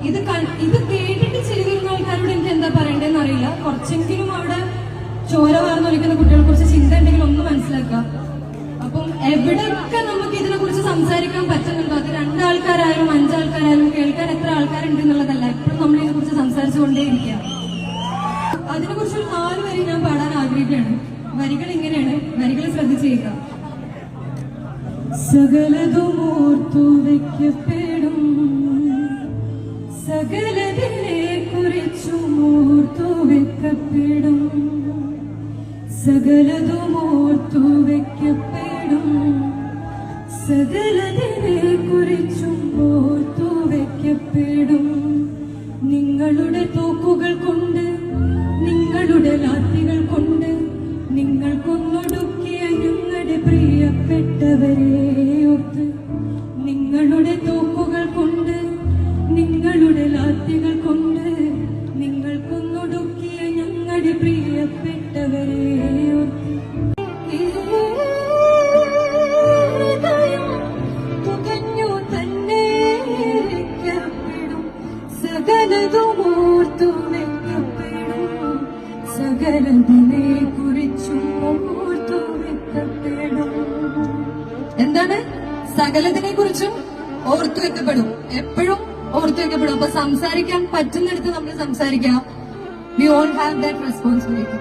ഇത് കേട്ടിട്ട് ചിരി വരുന്ന ആൾക്കാരോട് എനിക്ക് എന്താ പറയണ്ടേന്ന് അറിയില്ല. കുറച്ചെങ്കിലും അവിടെ ചോര വാർന്നൊലിക്കുന്ന കുട്ടികളെ കുറിച്ച് ചിന്ത ഉണ്ടെങ്കിൽ ഒന്ന് മനസ്സിലാക്കുക. അപ്പം എവിടെയൊക്കെ നമുക്ക് ഇതിനെ കുറിച്ച് സംസാരിക്കാൻ പറ്റുന്നുണ്ടോ, അത് 2 ആൾക്കാരായാലും 5 ആൾക്കാരായാലും കേൾക്കാൻ എത്ര ആൾക്കാരുണ്ട് എന്നുള്ളതല്ല, എപ്പോഴും നമ്മൾ ഇതിനെ കുറിച്ച് സംസാരിച്ചുകൊണ്ടേയിരിക്കുക. അതിനെക്കുറിച്ച് 4 വരി ഞാൻ പാടാൻ ആഗ്രഹിക്കുകയാണ്. വരികൾ ഇങ്ങനെയാണ്, വരികൾ ശ്രദ്ധിച്ചേക്കാം. സകലതും ഓർത്തു വയ്ക്കപ്പെടും, സകലതിനെ കുറിച്ചും ഓർത്തു വെക്കപ്പെടും, സകലതും ഓർത്തു വെക്കപ്പെടും, സകലതിനെ കുറിച്ചും ഓർത്തു വെക്കപ്പെടും. നിങ്ങളുടെ തോക്കുകൾ കൊണ്ട്, നിങ്ങളുടെ ലാത്തികൾ കൊണ്ട് നിങ്ങൾ കൊന്നൊടുക്കിയ ഞങ്ങളുടെ പ്രിയപ്പെട്ടവരെ ഓർത്ത്, നിങ്ങളുടെ തോക്കുകൾ കൊണ്ട്, നിങ്ങളുടെ ലാത്തികൾ കൊണ്ട് നിങ്ങൾ കൊന്നൊടുക്കിയ ഞങ്ങളുടെ പ്രിയപ്പെട്ടവരെ ഓർത്ത്, തുകഞ്ഞു തന്നെ സകലതും ഓർത്തു വെക്കപ്പെടും, സകലതിനെ കുറിച്ചും ഓർത്തു വെക്കപ്പെടും. എന്താണ്? സകലതിനെ കുറിച്ചും ഓർത്തു വെക്കപ്പെടും, എപ്പോഴും ഓർത്തു വെക്കപ്പെടും. അപ്പൊ സംസാരിക്കാൻ പറ്റുന്നിടത്ത് നമ്മൾ സംസാരിക്കാം. We all have that responsibility.